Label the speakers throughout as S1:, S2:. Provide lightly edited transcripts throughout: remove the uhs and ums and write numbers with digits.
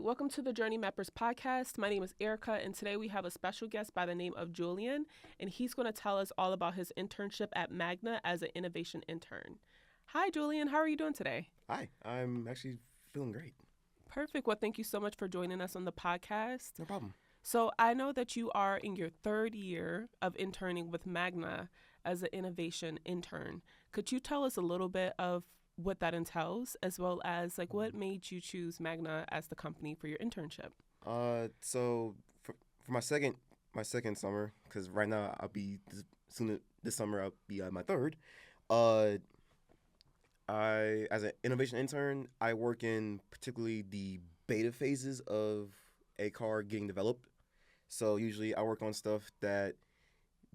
S1: welcome to the Journey Mappers podcast. My name is Erica, and today we have a special guest by the name of Julien, and he's going to tell us all about his internship at Magna as an innovation intern. Hi, Julien. How are you doing today?
S2: Hi, I'm actually feeling great.
S1: Perfect. Well, thank you so much for joining us on the podcast.
S2: No problem.
S1: So I know that you are in your third year of interning with Magna as an innovation intern. Could you tell us a little bit of what that entails, as well as what made you choose Magna as the company for your internship?
S2: So for my second summer, because right now I'll be this summer I'll be at my third. I as an innovation intern, I work in particularly the beta phases of a car getting developed. So usually I work on stuff that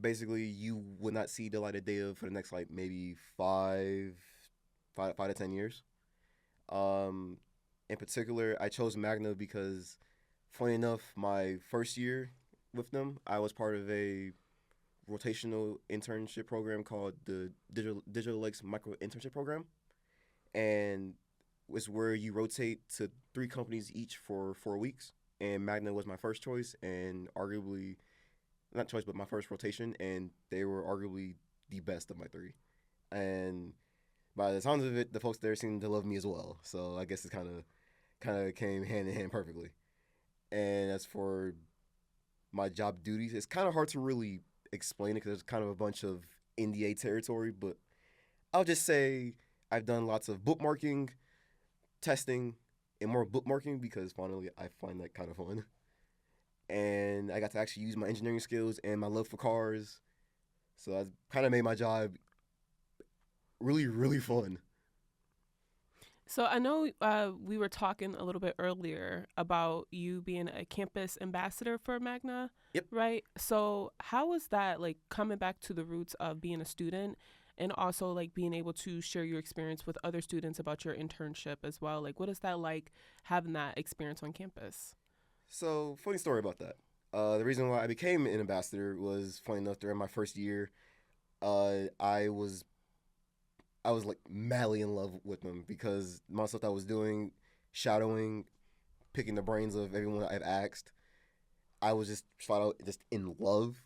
S2: basically you would not see the light of day of for the next maybe five to 10 years. In particular, I chose Magna because, funny enough, my first year with them, I was part of a rotational internship program called the Digital Lakes micro-internship program, and it's where you rotate to 3 companies each for 4 weeks. And Magna was my first choice, and arguably, not choice, but my first rotation, and they were arguably the best of my 3. And by the sounds of it, the folks there seemed to love me as well. So I guess it kind of came hand in hand perfectly. And as for my job duties, it's kind of hard to really explain it because there's kind of a bunch of NDA territory. But I'll just say I've done lots of bookmarking, testing, and more bookmarking because finally I find that kind of fun. And I got to actually use my engineering skills and my love for cars. So that kind of made my job really, really fun.
S1: So I know we were talking a little bit earlier about you being a campus ambassador for Magna,
S2: Yep.
S1: right? So how was that coming back to the roots of being a student and also being able to share your experience with other students about your internship as well? What is that like having that experience on campus?
S2: So, funny story about that. The reason why I became an ambassador was, funny enough, during my first year, I was madly in love with them because my stuff I was doing, shadowing, picking the brains of everyone I've asked, I was just flat out just in love.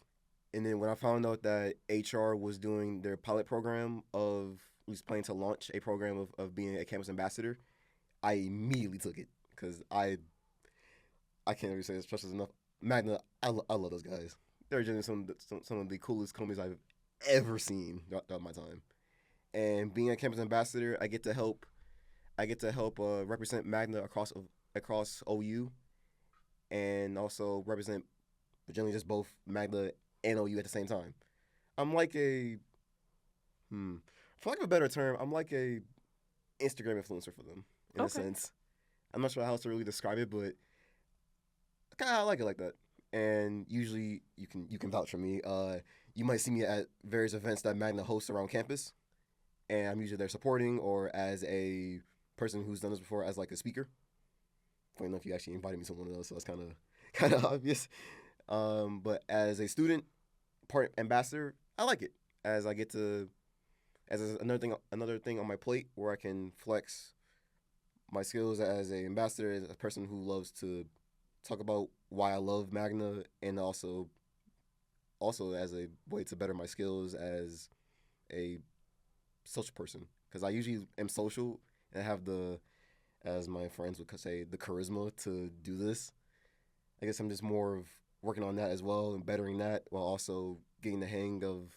S2: And then when I found out that HR was doing their pilot program of at least planning to launch a program of being a campus ambassador, I immediately took it because I can't really say this trust enough. Magna, I love those guys. They're generally some of the coolest companies I've ever seen throughout my time. And being a campus ambassador, I get to help represent Magna across OU, and also represent generally just both Magna and OU at the same time. I'm like for lack of a better term, I'm like a Instagram influencer for them in a sense. I'm not sure how else to really describe it, but I like it like that. And usually you can vouch for me. You might see me at various events that Magna hosts around campus. And I'm usually there supporting or as a person who's done this before as a speaker. Funny enough, you actually invited me to one of those, so that's kind of obvious. But as a student, part ambassador, I like it as I get to another thing on my plate where I can flex my skills as an ambassador, as a person who loves to talk about why I love Magna, and also as a way to better my skills as a social person, because I usually am social and have as my friends would say, the charisma to do this. I guess I'm just more of working on that as well and bettering that while also getting the hang of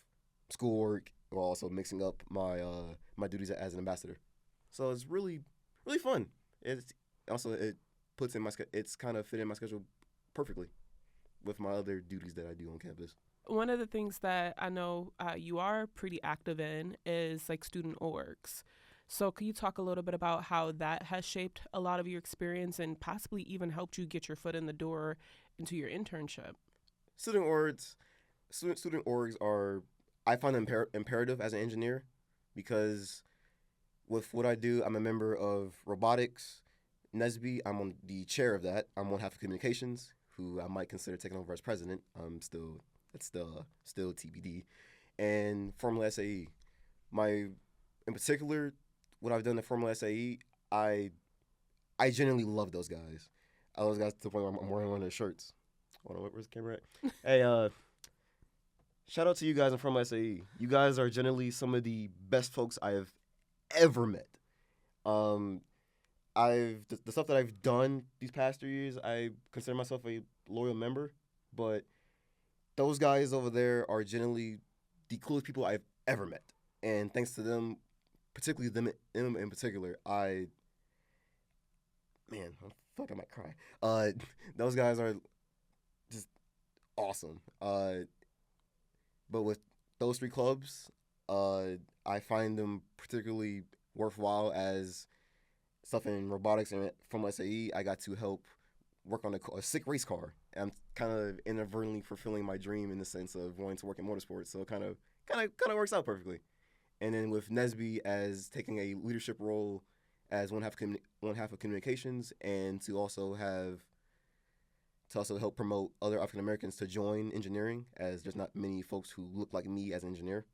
S2: schoolwork while also mixing up my duties as an ambassador. So it's really, really fun. It's also, it puts in it's kind of fit in my schedule perfectly with my other duties that I do on campus.
S1: One of the things that I know you are pretty active in is student orgs. So could you talk a little bit about how that has shaped a lot of your experience and possibly even helped you get your foot in the door into your internship?
S2: Student orgs are, I find them imperative as an engineer because with what I do, I'm a member of robotics, NSBE. I'm on the chair of that. I'm on half of communications, who I might consider taking over as president. It's still TBD. And Formula SAE. In particular, what I've done in Formula SAE, I genuinely love those guys. I always got to the point where I'm wearing one of their shirts. Hold on, where's the camera at? Hey, shout out to you guys from SAE. You guys are generally some of the best folks I have ever met. The stuff that I've done these past 3 years, I consider myself a loyal member, but those guys over there are generally the coolest people I've ever met. And thanks to them, particularly them in particular, I fuck, I might cry. Those guys are just awesome. But with those 3 clubs, I find them particularly worthwhile as stuff in robotics, and from SAE, I got to help work on a sick race car. And I'm kind of inadvertently fulfilling my dream in the sense of wanting to work in motorsports. So it kind of works out perfectly. And then with NSBE as taking a leadership role as one half of communications, and to also help promote other African Americans to join engineering, as there's not many folks who look like me as an engineer.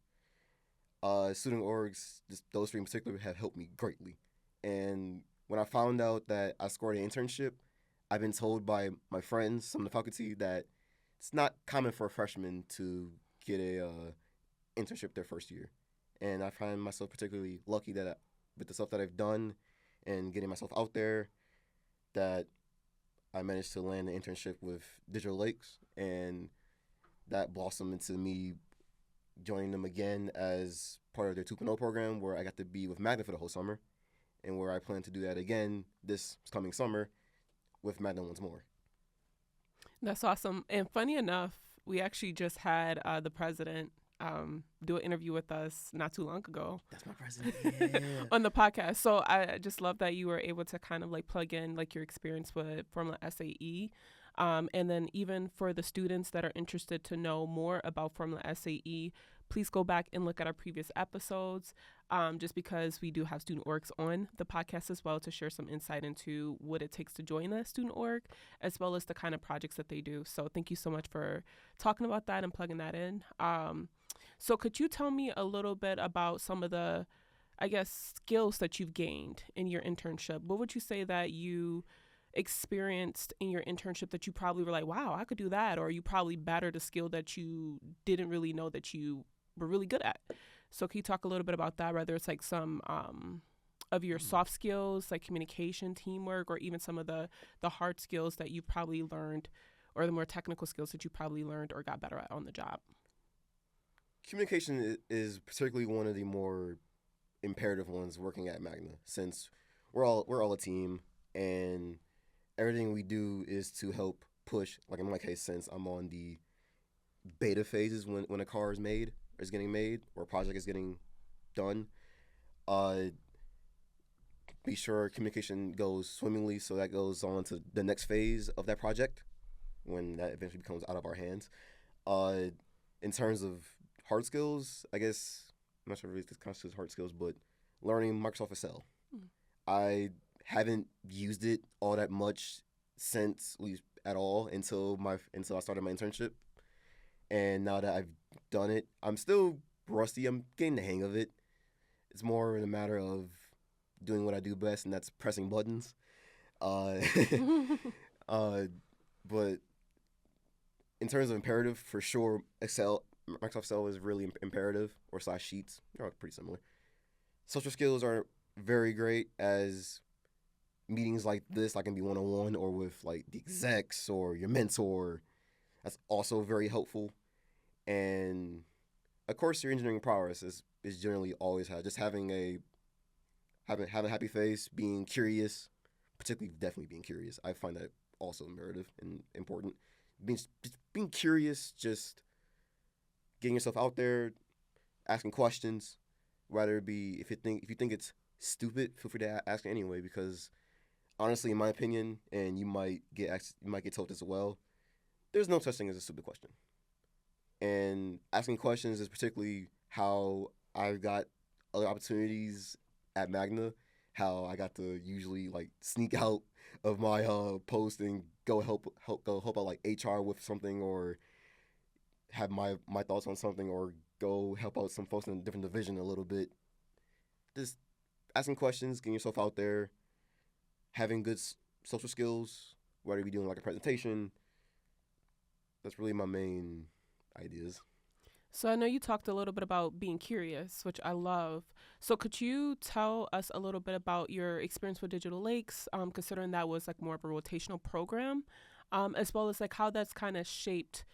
S2: Student orgs, those 3 in particular, have helped me greatly. And when I found out that I scored an internship, I've been told by my friends, some of the faculty, that it's not common for a freshman to get a internship their first year. And I find myself particularly lucky that with the stuff that I've done and getting myself out there, that I managed to land an internship with Digital Lakes, and that blossomed into me joining them again as part of their 2.0 program, where I got to be with Magna for the whole summer, and where I plan to do that again this coming summer with Magna once more.
S1: That's awesome. And funny enough, we actually just had the president do an interview with us not too long ago.
S2: That's my president. Yeah.
S1: On the podcast. So I just love that you were able to kind of like plug in like your experience with Formula SAE. And then even for the students that are interested to know more about Formula SAE, please go back and look at our previous episodes, just because we do have student orgs on the podcast as well to share some insight into what it takes to join a student org, as well as the kind of projects that they do. So thank you so much for talking about that and plugging that in. So could you tell me a little bit about some of the, I guess, skills that you've gained in your internship? What would you say that you experienced in your internship that you probably were like, wow, I could do that, or you probably bettered a skill that you didn't really know that you were really good at? So can you talk a little bit about that, whether it's like some of your soft skills, like communication, teamwork, or even some of the hard skills that you've probably learned, or the more technical skills that you probably learned or got better at on the job?
S2: Communication is particularly one of the more imperative ones working at Magna, since we're all a team, and everything we do is to help push. Like in my case, since I'm on the beta phases when a car is made, or is getting made, or a project is getting done, be sure communication goes swimmingly, so that goes on to the next phase of that project when that eventually becomes out of our hands. In terms of hard skills, I guess, I'm not sure if this constitutes hard skills, but learning Microsoft Excel. I haven't used it all that much since, at least at all, until I started my internship. And now that I've done it, I'm still rusty. I'm getting the hang of it. It's more in a matter of doing what I do best, and that's pressing buttons. But in terms of imperative, for sure, Microsoft Excel is really imperative, or / Sheets. They're pretty similar. Social skills are very great, as meetings like this, I can be one-on-one or with like the execs or your mentor. That's also very helpful. And of course, your engineering prowess is generally always just having a happy face, being curious, particularly definitely being curious. I find that also imperative and important. Being curious, just getting yourself out there, asking questions, whether it be if you think it's stupid, feel free to ask it anyway, because honestly, in my opinion, and you might get told this as well, there's no such thing as a stupid question. And asking questions is particularly how I've got other opportunities at Magna, how I got to usually like sneak out of my post and go help out like HR with something, or have my thoughts on something, or go help out some folks in a different division a little bit. Just asking questions, getting yourself out there, having good social skills, whether we doing like a presentation. That's really my main ideas.
S1: So I know you talked a little bit about being curious, which I love. So could you tell us a little bit about your experience with Digital Lakes, considering that was like more of a rotational program, as well as like how that's kind of shaped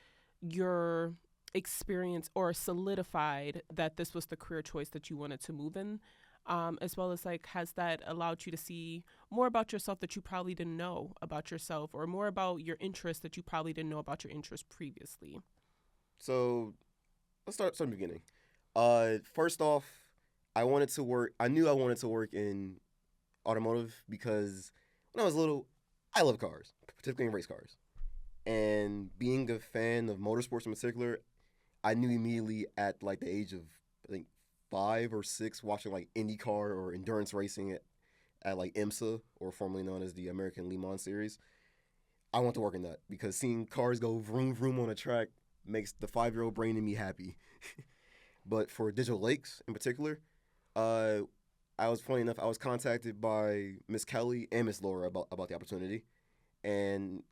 S1: your experience or solidified that this was the career choice that you wanted to move in, as well as like has that allowed you to see more about yourself that you probably didn't know about yourself, or more about your interests that you probably didn't know about your interests previously?
S2: So let's start from the beginning. First off, I wanted to work. I knew I wanted to work in automotive because when I was little, I love cars, particularly race cars. And being a fan of motorsports in particular, I knew immediately at like the age of I think 5 or 6, watching like IndyCar or endurance racing at like IMSA, or formerly known as the American Le Mans Series. I want to work in that because seeing cars go vroom vroom on a track makes the 5-year-old brain in me happy. But for Digital Lakes in particular, uh, I was funny enough. I was contacted by Miss Kelly and Miss Laura about the opportunity, and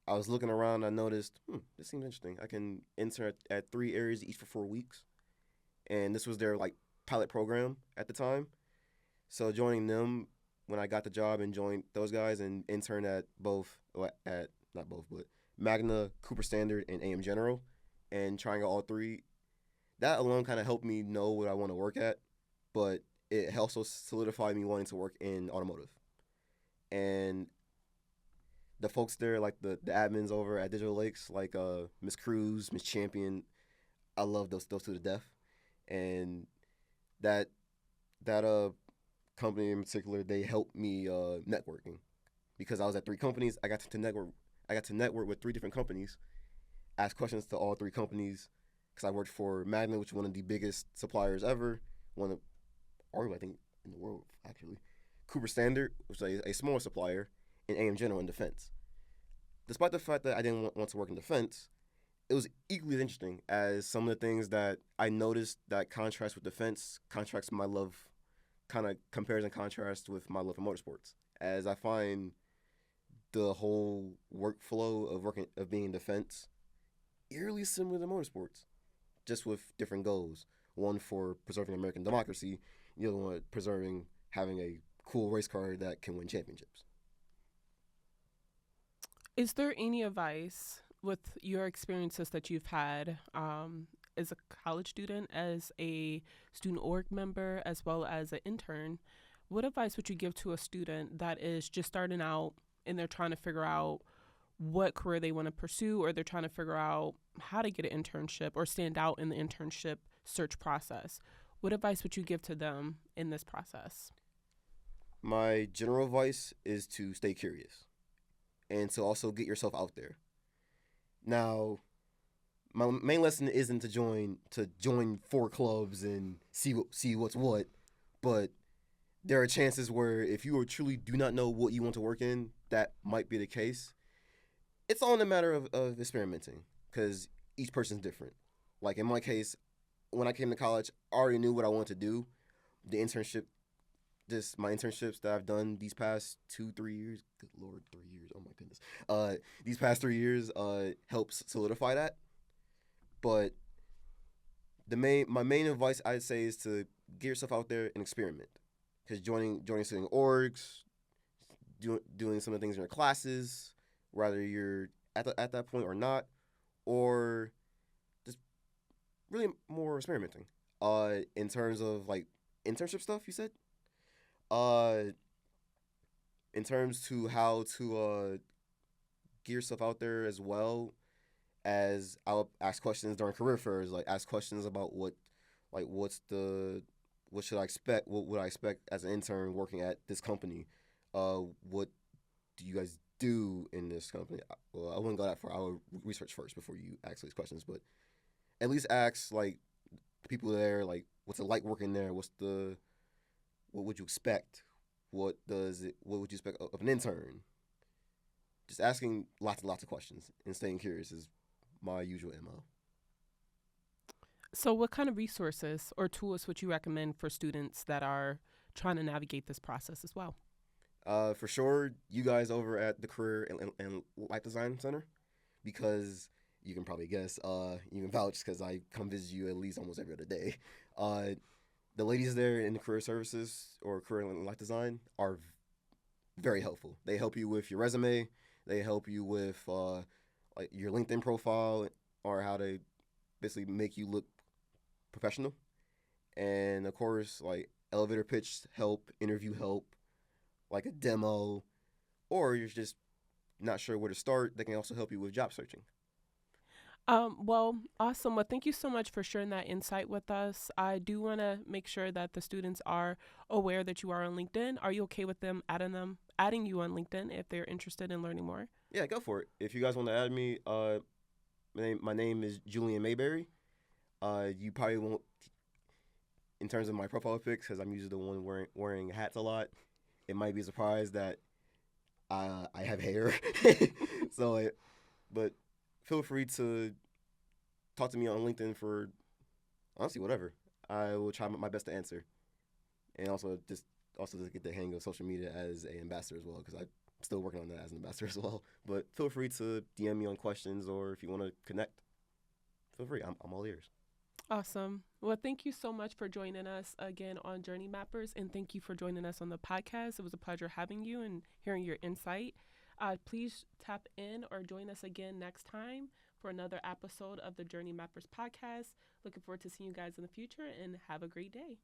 S2: I was looking around. I noticed this seems interesting. I can intern at 3 areas each for 4 weeks, and this was their like pilot program at the time. So joining them when I got the job and joined those guys and interned at both at not both but Magna, Cooper Standard, and AM General, and trying out all three. That alone kind of helped me know what I want to work at, but it also solidified me wanting to work in automotive. And the folks there, like the admins over at Digital Lakes, like Miss Cruz, Miss Champion, I love those two to death. And that that company in particular, they helped me networking because I was at 3 companies. I got to network. I got to network with 3 different companies, ask questions to all 3 companies, because I worked for Magna, which is one of the biggest suppliers ever, one of, or I think in the world actually. Cooper Standard, which is a smaller supplier, and AM General in defense. Despite the fact that I didn't want to work in defense, it was equally as interesting as some of the things that I noticed that contrast with defense, contrasts my love, kind of compares and contrasts with my love for motorsports. As I find the whole workflow of being in defense eerily similar to motorsports, just with different goals. One for preserving American democracy, the other one preserving having a cool race car that can win championships.
S1: Is there any advice with your experiences that you've had as a college student, as a student org member, as well as an intern? What advice would you give to a student that is just starting out and they're trying to figure out what career they want to pursue, or they're trying to figure out how to get an internship or stand out in the internship search process? What advice would you give to them in this process?
S2: My general advice is to stay curious and to also get yourself out there. Now, my main lesson isn't to join 4 clubs and see what's what, but there are chances where if you truly do not know what you want to work in, that might be the case. It's all in a matter of experimenting because each person's different. Like in my case, when I came to college, I already knew what I wanted to do. The internship, just my internships that I've done these past 2-3 years. Good Lord, 3 years! Oh my goodness. These past 3 years helps solidify that. But my main advice I'd say is to get yourself out there and experiment. Because joining certain orgs, doing some of the things in your classes, whether you're at that point or not, or just really more experimenting. In terms of like internship stuff, you said. Uh, in terms to how to get yourself out there as well, as I'll ask questions during career fairs, like ask questions about what should I expect? What would I expect as an intern working at this company? What do you guys do in this company? Well, I wouldn't go that far. I would research first before you ask these questions, but at least ask like people there, like what's it like working there? What would you expect? What would you expect of an intern? Just asking lots and lots of questions and staying curious is my usual MO.
S1: So, what kind of resources or tools would you recommend for students that are trying to navigate this process as well?
S2: For sure, you guys over at the Career and Life Design Center, because you can probably guess, you can vouch because I come visit you at least almost every other day. Uh, the ladies there in the career services or career and life design are very helpful. They help you with your resume. They help you with like your LinkedIn profile or how to basically make you look professional. And of course, like elevator pitch help, interview help, like a demo, or you're just not sure where to start. They can also help you with job searching.
S1: Well, awesome. Well, thank you so much for sharing that insight with us. I do want to make sure that the students are aware that you are on LinkedIn. Are you okay with adding you on LinkedIn if they're interested in learning more?
S2: Yeah, go for it. If you guys want to add me, my name is Julien Mayberry. You probably won't, in terms of my profile pics, because I'm usually the one wearing hats a lot. It might be a surprise that I have hair. But feel free to talk to me on LinkedIn for honestly whatever. I will try my best to answer, and also to get the hang of social media as an ambassador as well, because I'm still working on that as an ambassador as well. But feel free to DM me on questions, or if you want to connect, feel free. I'm all ears.
S1: Awesome. Well, thank you so much for joining us again on Journey Mappers, and thank you for joining us on the podcast. It was a pleasure having you and hearing your insight. Please tap in or join us again next time for another episode of the Journey Mappers podcast. Looking forward to seeing you guys in the future, and have a great day.